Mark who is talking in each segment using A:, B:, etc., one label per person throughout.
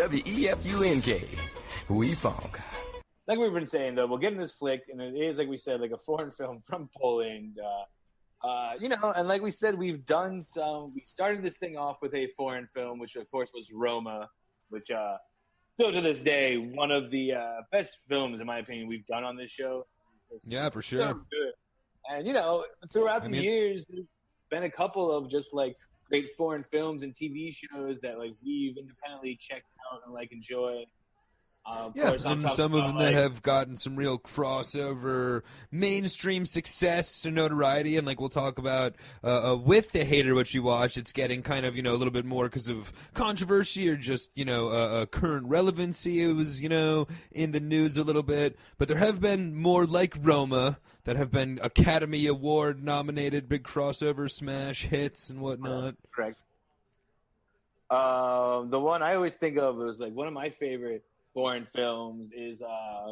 A: WEFUNK. We funk.
B: Like we've been saying, though, we'll get in this flick, and it is, like we said, like a foreign film from Poland. And like we said, we started this thing off with a foreign film, which, of course, was Roma, which still to this day, one of the best films, in my opinion, we've done on this show.
C: Yeah, for sure.
B: Good. And, throughout the years, there's been a couple of just, like, great foreign films and TV shows that, like, we've independently checked out and, like, enjoy.
C: And some of them that have gotten some real crossover mainstream success or notoriety, and like we'll talk about with The Hater, which we watched, it's getting kind of a little bit more because of controversy or just current relevancy. It was in the news a little bit, but there have been more like Roma that have been Academy Award nominated, big crossover smash hits and whatnot.
B: Correct. The one I always think of was like one of my favorite foreign films is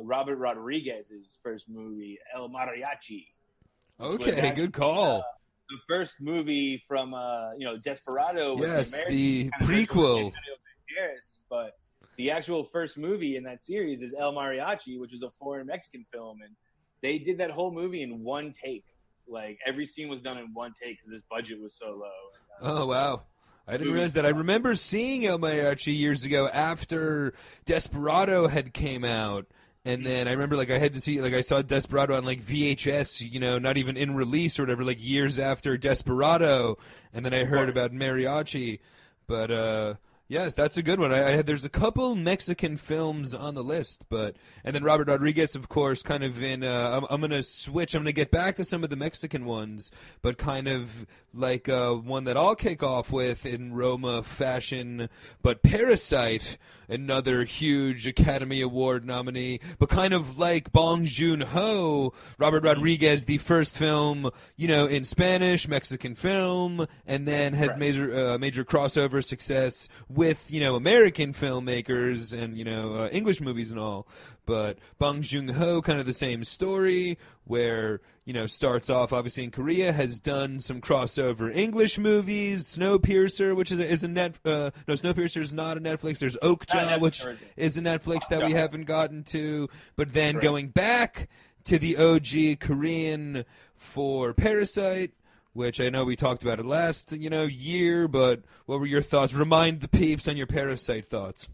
B: Robert Rodriguez's first movie, El Mariachi.
C: Okay, good call.
B: The first movie from Desperado.
C: Yes, the prequel.
B: But the actual first movie in that series is El Mariachi, which was a foreign Mexican film, and they did that whole movie in one take. Like every scene was done in one take because his budget was so low.
C: Oh wow. I didn't realize that. I remember seeing El Mariachi years ago after Desperado had came out. And then I remember, I had to see, I saw Desperado on, VHS, not even in release or whatever, years after Desperado. And then I heard about Mariachi. But, yes, that's a good one. There's a couple Mexican films on the list, and then Robert Rodriguez, of course, kind of in. I'm gonna switch. I'm gonna get back to some of the Mexican ones, but kind of like one that I'll kick off with in Roma fashion. But Parasite, another huge Academy Award nominee, but kind of like Bong Joon-ho, Robert Rodriguez, the first film, in Spanish, Mexican film, and then had major crossover success with American filmmakers and English movies and all. But Bong Joon-ho, kind of the same story, where starts off obviously in Korea, has done some crossover English movies. Snowpiercer, which is a Snowpiercer is not a Netflix. There's Okja, which is a Netflix that we haven't gotten to. But then going back to the OG Korean for Parasite, which I know we talked about it last, year, but what were your thoughts? Remind the peeps on your Parasite thoughts.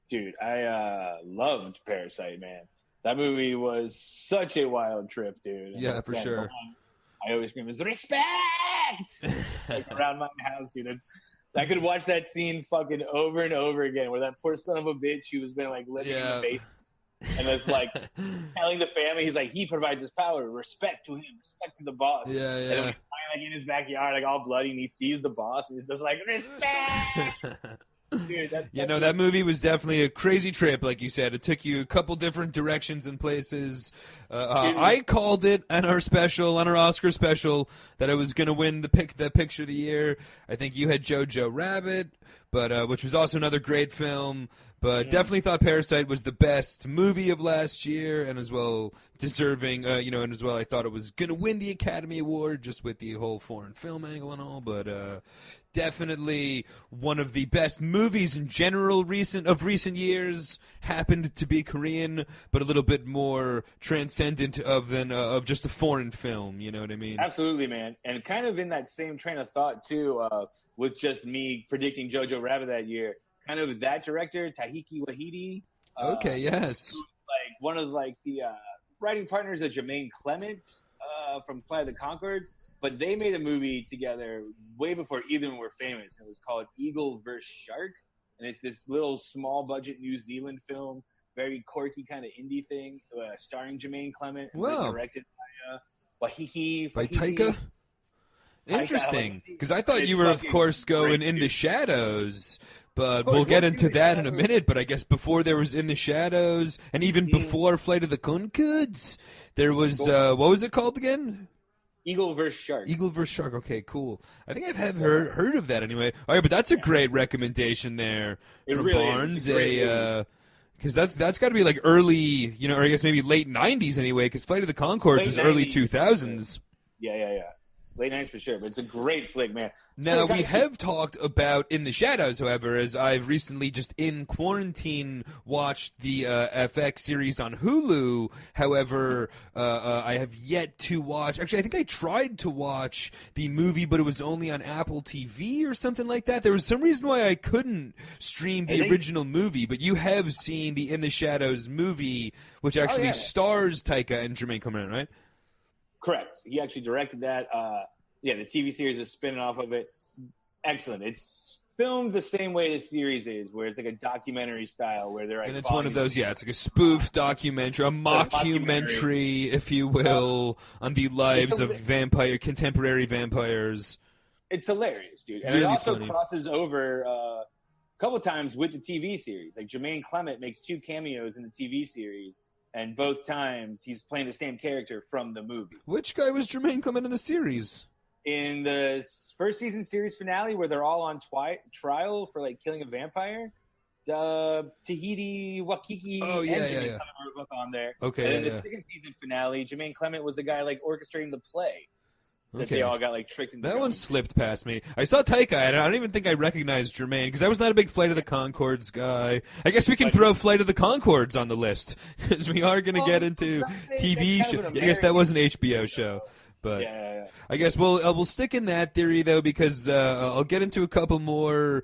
B: Dude, I loved Parasite, man. That movie was such a wild trip, dude.
C: Yeah, for sure.
B: I always scream, respect! Around my house, dude. I could watch that scene fucking over and over again, where that poor son of a bitch, he was been, living in the basement. And it's telling the family, he's he provides his power, respect to him, respect to the boss.
C: Yeah.
B: And then he's in his backyard, all bloody, and he sees the boss, and he's just respect! Dude,
C: that movie was definitely a crazy trip, like you said. It took you a couple different directions and places. I called it on our Oscar special, that I was going to win the picture of the year. I think you had Jojo Rabbit, but which was also another great film. But definitely thought Parasite was the best movie of last year, and as well deserving, and as well I thought it was going to win the Academy Award just with the whole foreign film angle and all. But definitely one of the best movies in general recent years. Happened to be Korean, but a little bit more transcendent of just a foreign film. You know what I mean?
B: Absolutely, man. And kind of in that same train of thought too, with just me predicting Jojo Rabbit that year. Kind of that director, Taiki Waititi.
C: Okay, yes.
B: One of the writing partners of Jermaine Clement from Flight of the Conchords, but they made a movie together way before either of them were famous. It was called Eagle vs. Shark, and it's this little small budget New Zealand film, very quirky kind of indie thing, starring Jermaine Clement.
C: Wow.
B: Directed by
C: Taika. Interesting, because I thought you were, of course, going In the Shadows, but we'll get into that in a minute. But I guess before there was In the Shadows, and even before Flight of the Conchords, there was, what was it called again?
B: Eagle vs. Shark.
C: Eagle vs. Shark, okay, cool. I think I've heard of that anyway. All right, but that's a great recommendation there from Barnes. Because that's got to be early, or I guess maybe late 90s anyway, because Flight of the Conchords was early 2000s.
B: Yeah. Late 90s for sure, but it's a great flick, man.
C: Now, we have talked about In the Shadows, however, as I've recently just in quarantine watched the FX series on Hulu. However, I have yet to watch. Actually, I think I tried to watch the movie, but it was only on Apple TV or something like that. There was some reason why I couldn't stream the original movie, but you have seen the In the Shadows movie, which actually stars Taika and Jermaine Clement, right?
B: Correct. He actually directed that. The TV series is spinning off of it. Excellent. It's filmed the same way the series is, where it's like a documentary style, where they're like,
C: and it's one of those, it's like a spoof documentary, a mockumentary, if you will, on the lives of contemporary vampires.
B: It's hilarious, dude. And
C: really
B: it also
C: funny.
B: crosses over a couple times with the TV series. Like Jermaine Clement makes 2 cameos in the TV series. And both times he's playing the same character from the movie.
C: Which guy was Jermaine Clement in the series?
B: In the first season series finale, where they're all on trial for like killing a vampire, Tahiti, Wakiki, and Jermaine Clement were both on there.
C: Okay.
B: And in the second season finale, Jermaine Clement was the guy like orchestrating the play. That they all got like tricked into.
C: That one slipped past me. I saw Taika, and I don't even think I recognized Jermaine because I was not a big Flight of the Conchords guy. I guess we can throw Flight of the Conchords on the list because we are going to get into TV shows. I guess that was an HBO show. But I guess we'll stick in that theory though, because I'll get into a couple more,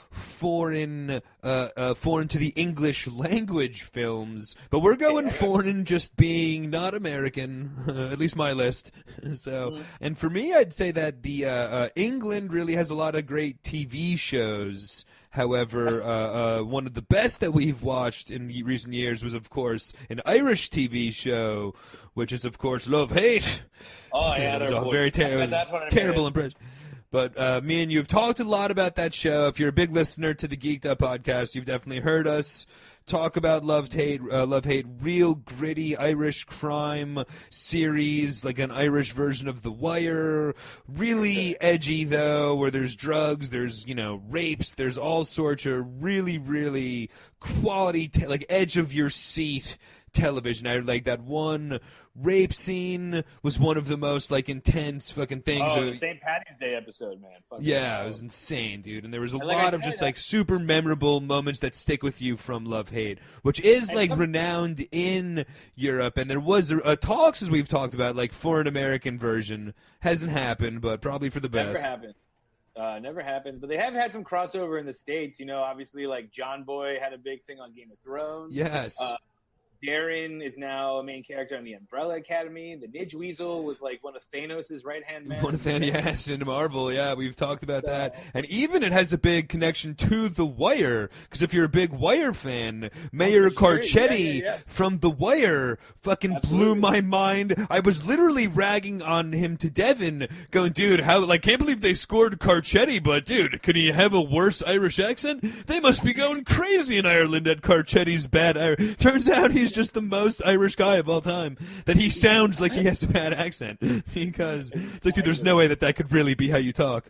C: foreign to the English language films. But we're going foreign, just being not American, at least my list. So, and for me, I'd say that the England really has a lot of great TV shows. However, one of the best that we've watched in recent years was, of course, an Irish TV show, which is, of course, Love Hate.
B: Oh, yeah.
C: It was a very terrible impression. But me and you have talked a lot about that show. If you're a big listener to the Geeked Up podcast, you've definitely heard us talk about Love Hate, real gritty Irish crime series, like an Irish version of The Wire. Really edgy, though, where there's drugs, there's, rapes, there's all sorts of really, really quality, edge of your seat television. I like that one rape scene was one of the most intense fucking things.
B: Oh, the St. Patty's Day episode, man.
C: It was insane, dude. And there was a lot of just super memorable moments that stick with you from Love Hate, which is renowned in Europe. And there was talks, as we've talked about, foreign American version. Hasn't happened, but probably for the best.
B: Never happened. But they have had some crossover in the States. Obviously, John Boy had a big thing on Game of Thrones.
C: Yes.
B: Darren is now a main character on the Umbrella Academy. The Nidge Weasel was one of Thanos' right-hand man.
C: One of Thanos, yes, in Marvel. Yeah, we've talked about that. And even it has a big connection to The Wire, because if you're a big Wire fan, Mayor Carcetti from The Wire fucking blew my mind. I was literally ragging on him to Devin, going, dude, can't believe they scored Carcetti, but dude, could he have a worse Irish accent? They must be going crazy in Ireland at Carcetti's bad Irish. Turns out he's just the most Irish guy of all time. That he sounds like he has a bad accent. Because it's dude, there's no way that could really be how you talk.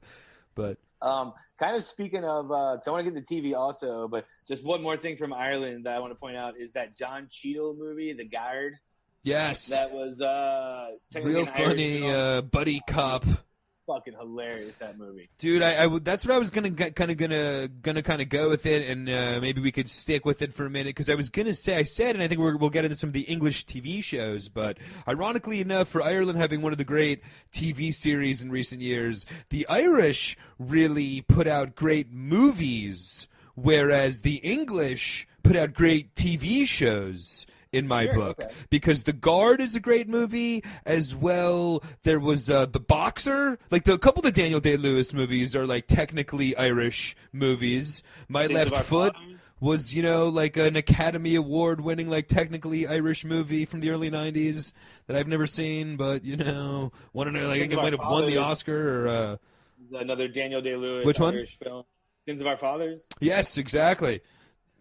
C: But
B: kind of speaking of, because I want to get the TV also, but just one more thing from Ireland that I want to point out is that Don Cheadle movie, The Guard.
C: Yes.
B: That was
C: real funny buddy cop.
B: Fucking hilarious, that movie,
C: dude. I that's what I was gonna go with it, and maybe we could stick with it for a minute, because I was gonna say, and I think we'll get into some of the English TV shows, but ironically enough, for Ireland having one of the great TV series in recent years, the Irish really put out great movies, whereas the English put out great TV shows. In my book, because The Guard is a great movie as well. There was The Boxer, a couple of the Daniel Day-Lewis movies are technically Irish movies. My Left Foot was an Academy Award winning technically Irish movie from the early 90s that I've never seen, but want to know I think it might have won the Oscar or
B: another Daniel Day-Lewis
C: which one?
B: Irish film, Sins of Our Fathers.
C: Yes, exactly.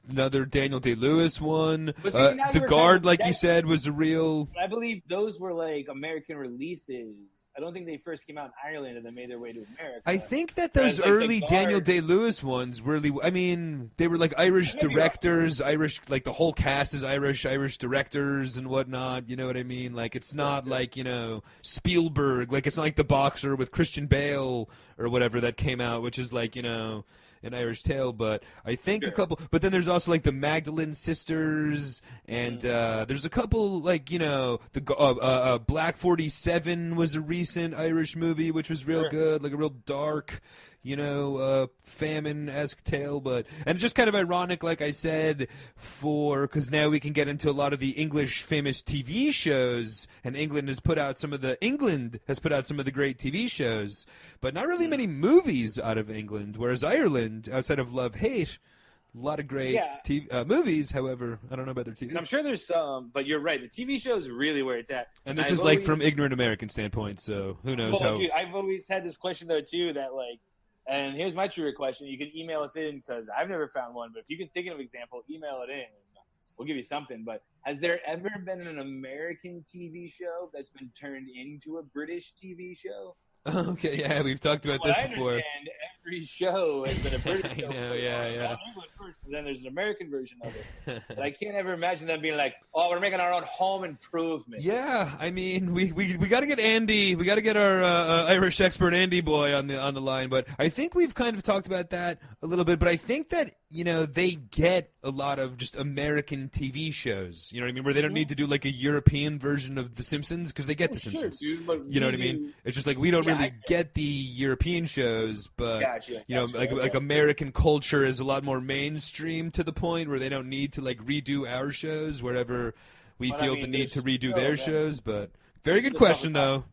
C: Another Daniel Day-Lewis one. The Guard, you said, was a real...
B: I believe those were American releases. I don't think they first came out in Ireland and then made their way to America.
C: I think that those early Daniel Day-Lewis ones really, I mean, they were like Irish directors, Irish, like the whole cast is Irish directors and whatnot, you know what I mean? Like, it's not like, you know, Spielberg, like, it's not like The Boxer with Christian Bale or whatever that came out, which is like, you know, an Irish Tale, but I think a couple, but then there's also like the Magdalene Sisters, and there's a couple, like, you know, the Black 47 was a recent Irish movie, which was real good, like a real dark, you know, famine-esque tale, and just kind of ironic, like I said, because now we can get into a lot of the English famous TV shows, and England has put out some of the great TV shows, but not really many movies out of England, whereas Ireland, outside of Love, Hate, a lot of great movies. However, I don't know about their TV.
B: And I'm sure there's some, but you're right. The TV show is really where it's at.
C: And this is like from ignorant American standpoint, so who knows how.
B: Dude, I've always had this question though too, that like, and here's my trivia question. You can email us in because I've never found one, but if you can think of an example, email it in. We'll give you something. But has there ever been an American TV show that's been turned into a British TV show?
C: Okay, yeah, we've talked about this before.
B: I understand every show has been a British show.
C: I know, yeah.
B: England first, and then there's an American version of it. But I can't ever imagine them being like, "Oh, we're making our own Home Improvement."
C: Yeah, I mean, we got to get Andy. We got to get our Irish expert Andy boy on the line. But I think we've kind of talked about that a little bit. But I think that, you know, they get a lot of just American TV shows. You know what I mean? Where they don't need to do like a European version of The Simpsons because they get The Simpsons.
B: Sure, dude,
C: you know what I mean? It's just like we don't really get the European shows, but like American culture is a lot more mainstream to the point where they don't need to like redo our shows wherever we feel the need to redo their shows. But very good question though,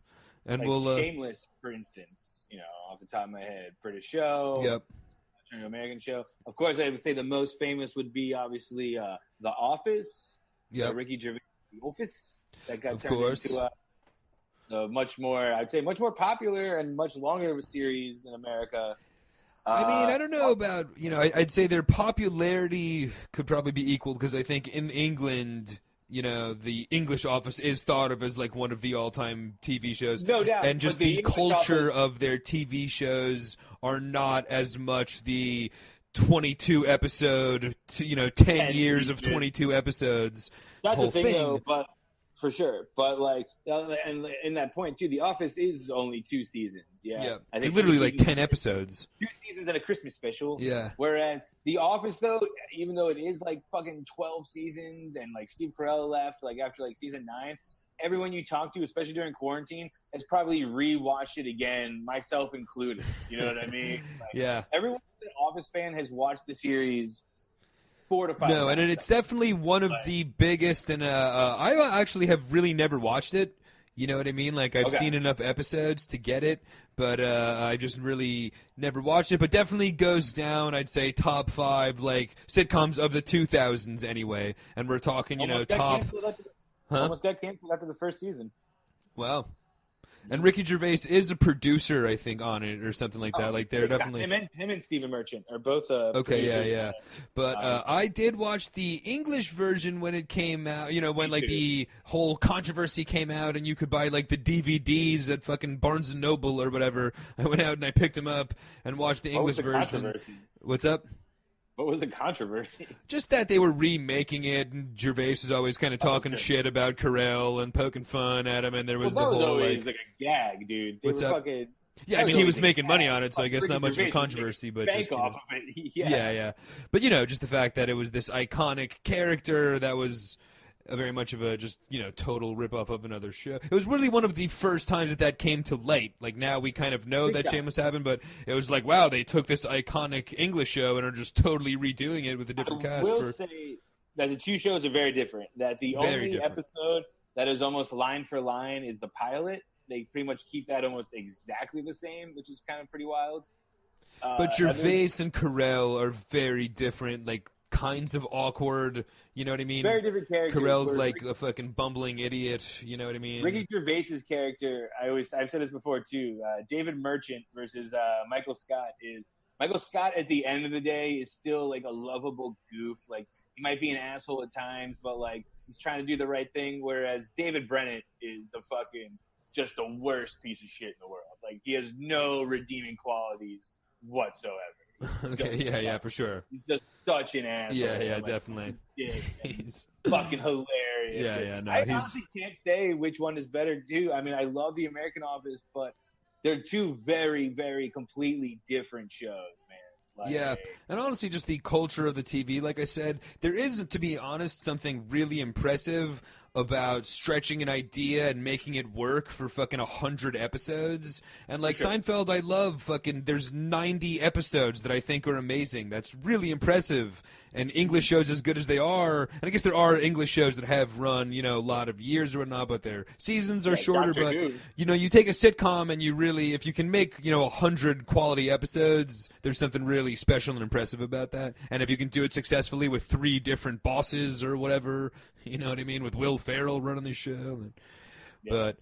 C: and
B: like
C: we'll
B: Shameless, for instance, you know, off the top of my head, British show.
C: Yep.
B: American show. Of course, I would say the most famous would be obviously The Office.
C: Yeah.
B: Ricky Gervais' The Office that got turned
C: course.
B: into a much more popular and much longer of a series in America.
C: I mean, I don't know about, you know, I'd say their popularity could probably be equal because I think in England, you know, the English Office is thought of as like one of the all-time TV shows.
B: No doubt.
C: And just the culture of their TV shows are not as much the 22 episode, 10 years of 22 episodes.
B: That's
C: whole
B: the thing,
C: thing.
B: though, but for sure. But like, and in that point too, The Office is only 2 seasons. Yeah.
C: I think literally like 10 episodes.
B: 2 seasons and a Christmas special.
C: Yeah.
B: Whereas The Office, though, even though it is like fucking 12 seasons, and like Steve Carell left like after like season 9, everyone you talk to, especially during quarantine, has probably rewatched it again, myself included. You know what I mean? Like,
C: yeah.
B: Everyone who's an Office fan has watched the series 4 to 5
C: No, and it's definitely one of the biggest, and I actually have really never watched it. You know what I mean? Like, I've seen enough episodes to get it, but I just really never watched it. But definitely goes down, I'd say, top 5, like, sitcoms of the 2000s anyway. And we're talking, top...
B: Almost got canceled after the first season.
C: Wow. And Ricky Gervais is a producer, I think, on it or something like that. Like, they're definitely...
B: Him and Stephen Merchant are both
C: okay, yeah. But I did watch the English version when it came out, when, like, the whole controversy came out and you could buy, like, the DVDs at fucking Barnes & Noble or whatever. I went out and I picked them up and watched the English version. What's up?
B: What was the controversy?
C: Just that they were remaking it, and Gervais was always kind of talking shit about Carell and poking fun at him, and there was
B: that
C: the
B: was
C: whole
B: always like a gag, dude.
C: What's up? Yeah, I mean, he was making money on it, so I guess not much of a controversy, but just
B: off of it.
C: Yeah. But just the fact that it was this iconic character that was very much of a just total ripoff of another show. It was really one of the first times that came to light. Like, now we kind of know that Shameless happened, but it was like, wow, they took this iconic English show and are just totally redoing it with a different cast.
B: I will say that the 2 shows are very different. That the only episode that is almost line for line is the pilot. They pretty much keep that almost exactly the same, which is kind of pretty wild.
C: But Gervais and Carell are very different, like, kinds of awkward, you know what I mean?
B: Very different characters.
C: Carell's like a fucking bumbling idiot, you know what I mean?
B: Ricky Gervais's character, I've said this before too, David Merchant versus Michael Scott is, Michael Scott at the end of the day is still like a lovable goof. Like, he might be an asshole at times, but like, he's trying to do the right thing, whereas David Brennett is the fucking just the worst piece of shit in the world. Like, he has no redeeming qualities whatsoever.
C: Okay, yeah, for sure.
B: He's just such an asshole.
C: Yeah, definitely.
B: He's fucking hilarious.
C: Yeah, no,
B: I honestly can't say which one is better, too. I mean, I love The American Office, but they're two very, very completely different shows, man. Like,
C: yeah, and honestly, just the culture of the TV, like I said, there is, to be honest, something really impressive about stretching an idea and making it work for fucking 100 episodes. And like Seinfeld, I love fucking, there's 90 episodes that I think are amazing. That's really impressive. And English shows as good as they are, and I guess there are English shows that have run, you know, a lot of years or whatnot, but their seasons are shorter.
B: Dr.
C: But,
B: Who.
C: you know, you take a sitcom and you really, if you can make, you know, 100 quality episodes, there's something really special and impressive about that. And if you can do it successfully with 3 different bosses or whatever, you know what I mean, with Will Ferrell running the show. But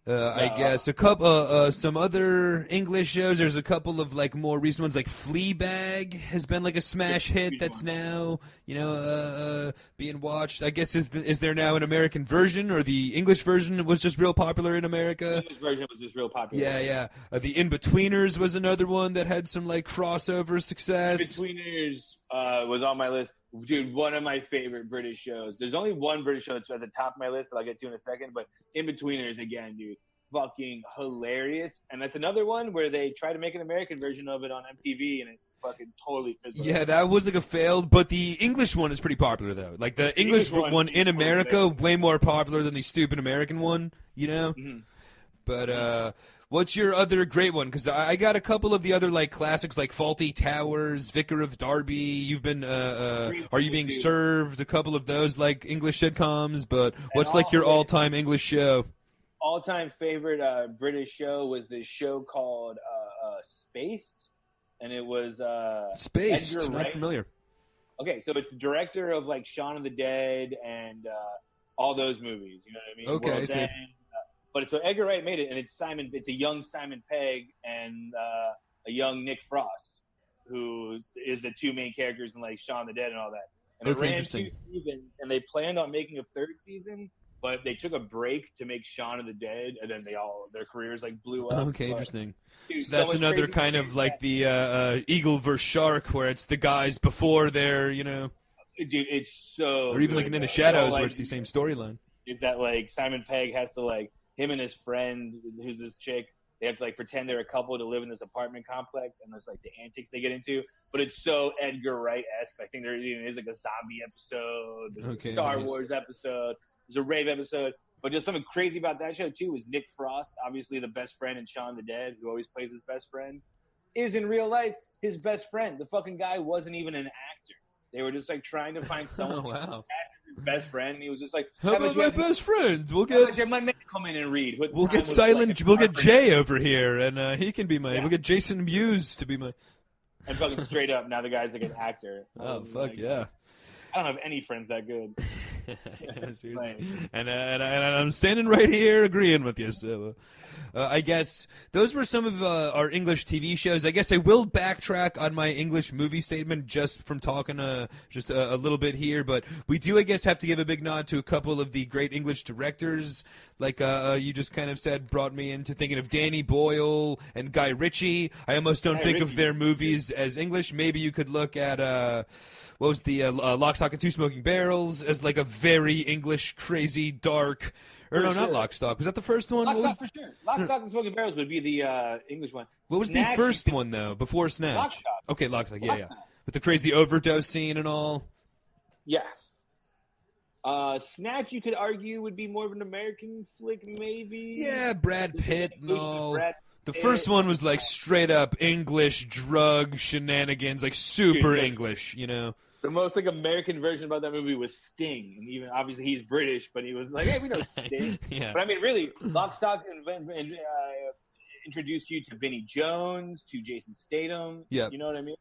C: I guess a couple, some other English shows. There's a couple of like more recent ones, like Fleabag has been like a smash hit. That's now, you know, being watched. I guess is there now an American version, or the English version was just real popular in America?
B: The English version was just real popular.
C: Yeah. The In-Betweeners was another one that had some like crossover success.
B: In-Betweeners was on my list. Dude, one of my favorite British shows. There's only one British show that's at the top of my list that I'll get to in a second, but In-Betweeners, again, dude, fucking hilarious. And that's another one where they try to make an American version of it on MTV, and it's fucking totally fizzled.
C: Yeah, that was like a failed, but the English one is pretty popular, though. Like, the English one in America, way more popular than the stupid American one, you know? Mm-hmm. But, what's your other great one? Because I got a couple of the other like classics, like Faulty Towers, Vicar of Derby. You've been, Are You Being Served? A couple of those like English sitcoms. But what's like your all-time English show?
B: All-time favorite British show was this show called Spaced, and it was
C: Spaced.
B: Edgar
C: Not
B: Wright.
C: familiar.
B: Okay, so it's the director of like Shaun of the Dead and all those movies. You know what I mean?
C: Okay,
B: World's End. But so Edgar Wright made it, and it's a young Simon Pegg and a young Nick Frost, who is the two main characters in like Shaun of the Dead and all that. And it ran 2 seasons, and they planned on making a 3rd season, but they took a break to make Shaun of the Dead, and then their careers like blew up.
C: Okay,
B: but,
C: interesting.
B: Dude,
C: so that's another kind of like the Eagle vs. Shark, where it's the guys before they're, you know.
B: Dude, it's so.
C: Or even
B: good,
C: like In the
B: though.
C: Shadows,
B: like,
C: where it's the same storyline.
B: Is that like Simon Pegg has to like. Him and his friend, who's this chick, they have to like pretend they're a couple to live in this apartment complex, and there's like the antics they get into. But it's so Edgar Wright-esque. I think there even is like a zombie episode, there's a Star Wars episode, there's a rave episode. But just something crazy about that show too was Nick Frost, obviously the best friend in Shaun of the Dead, who always plays his best friend, is in real life his best friend. The fucking guy wasn't even an actor. They were just like trying to find someone.
C: Oh, wow.
B: His best friend, and he was just like,
C: "How about my best friend? We'll get
B: my man come in and read.
C: We'll get silent. We'll get Jay over here, and he can be my. We'll get Jason Mewes to be my."
B: And fucking straight up, now the guy's like an actor.
C: Oh fuck
B: like,
C: yeah!
B: I don't have any friends that good.
C: Yeah, seriously. And I'm standing right here agreeing with you. So, I guess those were some of our English TV shows. I guess I will backtrack on my English movie statement just from talking just a little bit here. But we do, I guess, have to give a big nod to a couple of the great English directors. Like you just kind of said, brought me into thinking of Danny Boyle and Guy Ritchie. I almost don't think of their movies as English. Maybe you could look at what was the Lock, Stock, and Two Smoking Barrels as like a very English, crazy, dark. Or no, not Lock, Stock. Was that the first one?
B: Lock, Stock, for sure. Lock, Stock, and Smoking Barrels would be the English one.
C: What was the first one, though, before Snatch?
B: Lock, Stock.
C: Okay, Lock, Stock, yeah. With the crazy overdose scene and all.
B: Yes. Snatch, you could argue, would be more of an American flick, maybe.
C: Yeah, Brad Pitt and all. The first one was like straight up English drug shenanigans, like super English, you know.
B: The most like American version about that movie was Sting, and even obviously he's British, but he was like, "Hey, we know Sting."
C: Yeah.
B: But I mean, really, Lock, Stock, and introduced you to Vinnie Jones, to Jason Statham.
C: Yeah.
B: You know what I mean?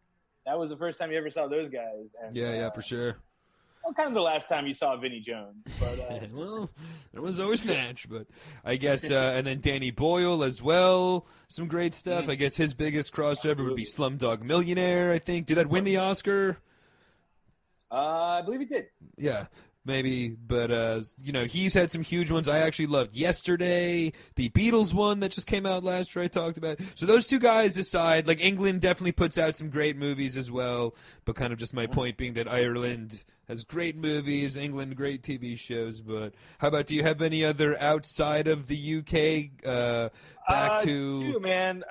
B: That was the first time you ever saw those guys. And,
C: yeah, for sure.
B: Well, kind of the last time you saw Vinnie Jones. But,
C: well, there was always Snatch, but I guess, and then Danny Boyle as well. Some great stuff. I guess his biggest crossover would be Slumdog Millionaire, I think. Did that win the Oscar?
B: I believe it did.
C: Yeah. maybe, but he's had some huge ones. I actually loved Yesterday, the Beatles one that just came out last year I talked about. So those two guys aside, like England definitely puts out some great movies as well, but kind of just my point being that Ireland has great movies, England great TV shows. But how about, do you have any other outside of the UK back to...
B: Two, man.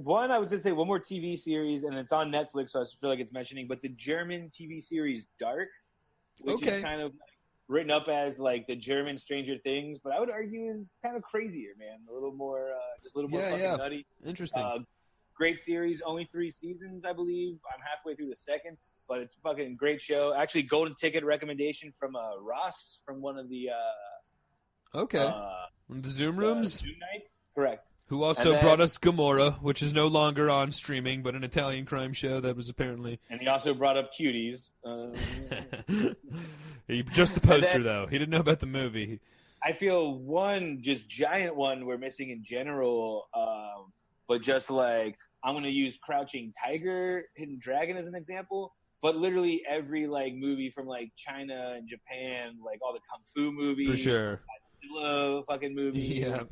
B: One, I was going to say one more TV series, and it's on Netflix, so I feel like it's mentioning, but the German TV series Dark, which is kind of written up as like the German Stranger Things, but I would argue is kind of crazier, man. A little more, just a little more fucking nutty.
C: Interesting.
B: Great series, only 3 seasons, I believe. I'm halfway through the second, but it's a fucking great show. Actually, golden ticket recommendation from Ross from one of the
C: one of the Zoom rooms.
B: Zoom night, correct.
C: Who also brought us Gomorrah, which is no longer on streaming, but an Italian crime show that was apparently.
B: And he also brought up Cuties.
C: Just the poster, though. He didn't know about the movie.
B: I feel one just giant one we're missing in general, but just like I'm going to use Crouching Tiger, Hidden Dragon as an example. But literally every like movie from like China and Japan, like all the kung fu movies,
C: for sure,
B: Godzilla fucking movies.
C: Yeah.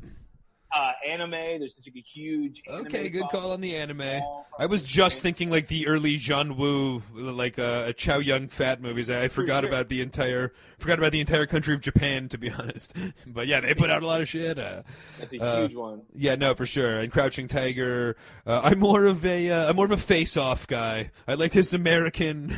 B: Anime, there's such a huge anime.
C: Okay, good call on the anime. I was just thinking like the early John Woo, like Chow Yun Fat movies. I forgot about the entire country of Japan, to be honest. But yeah, they put out a lot of shit.
B: That's a huge one.
C: Yeah, no, for sure. And Crouching Tiger. I'm more of a face-off guy. I liked his American.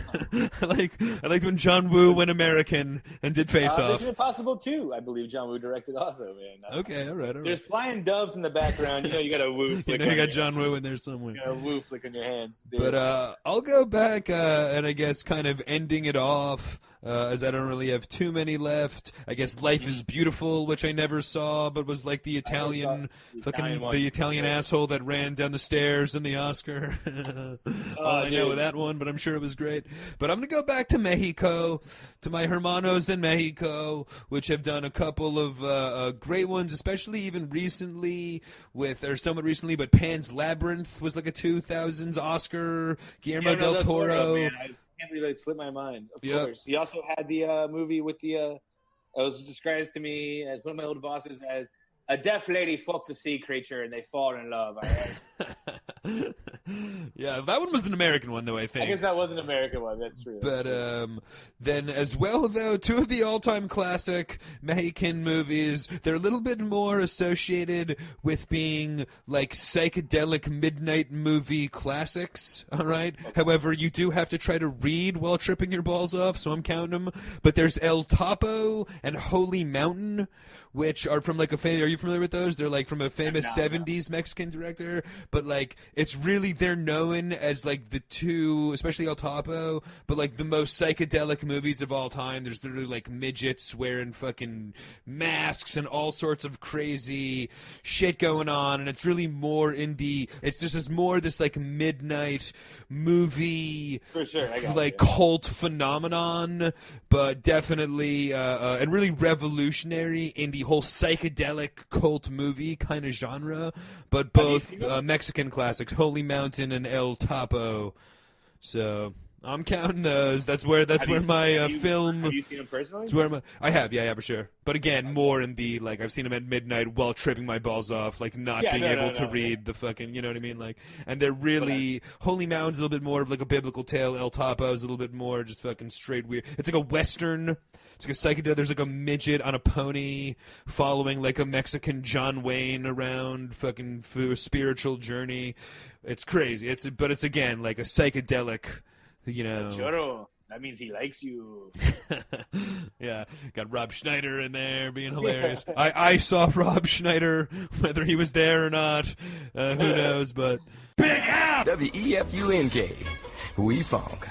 C: I liked when John Woo went American and did Face Off.
B: Mission Impossible 2, I believe John Woo directed also, man.
C: Okay, all right.
B: There's flying doves in the background. You got a woo flick.
C: You got John Woo in there somewhere.
B: You got a woo flick on your hands. Dude.
C: But I'll go back and I guess kind of ending it off, as I don't really have too many left. I guess Life is Beautiful, which I never saw, but was like the Italian asshole that ran down the stairs in the Oscar. I know with that one, but I'm sure it was great. But I'm gonna go back to Mexico, to my hermanos in Mexico, which have done a couple of great ones, especially even recently somewhat recently, but Pan's Labyrinth was like a 2000s Oscar. Guillermo del Toro.
B: Man. I can't believe it slipped my mind. Of course. He also had the movie with the it was described to me as one of my old bosses as a deaf lady fucks a sea creature and they fall in love.
C: Yeah, that one was an American one, though, I think.
B: I guess that was an American one. That's true.
C: But then as well, though, two of the all-time classic Mexican movies, they're a little bit more associated with being like psychedelic midnight movie classics, all right? Okay. However, you do have to try to read while tripping your balls off, so I'm counting them. But there's El Topo and Holy Mountain, which are from like are you familiar with those? They're like from a famous 70s Mexican director, but like it's really, they're known as like the two, especially El Topo, but like the most psychedelic movies of all time. There's literally like midgets wearing fucking masks and all sorts of crazy shit going on, and it's really more it's just this like midnight movie,
B: for sure,
C: like cult phenomenon, but definitely and really revolutionary in the whole psychedelic cult movie kind of genre, but both Mexican classics, Holy Mountain and El Topo. So I'm counting those. That's where my film.
B: Have you seen them personally?
C: It's where I have, yeah, for sure. But again, more in the like I've seen them at midnight while tripping my balls off, like not being able to read the fucking, you know what I mean? Like, and they're really Holy Mountain's a little bit more of like a biblical tale. El Topo's a little bit more just fucking straight weird. It's like a western. It's like a psychedelic. There's like a midget on a pony following like a Mexican John Wayne around fucking for a spiritual journey. It's crazy. But it's again like a psychedelic. You know,
B: Choro. That means he likes you.
C: Yeah, got Rob Schneider in there being hilarious. I saw Rob Schneider, whether he was there or not, who knows? But
A: Big F! WEFUNK. We funk.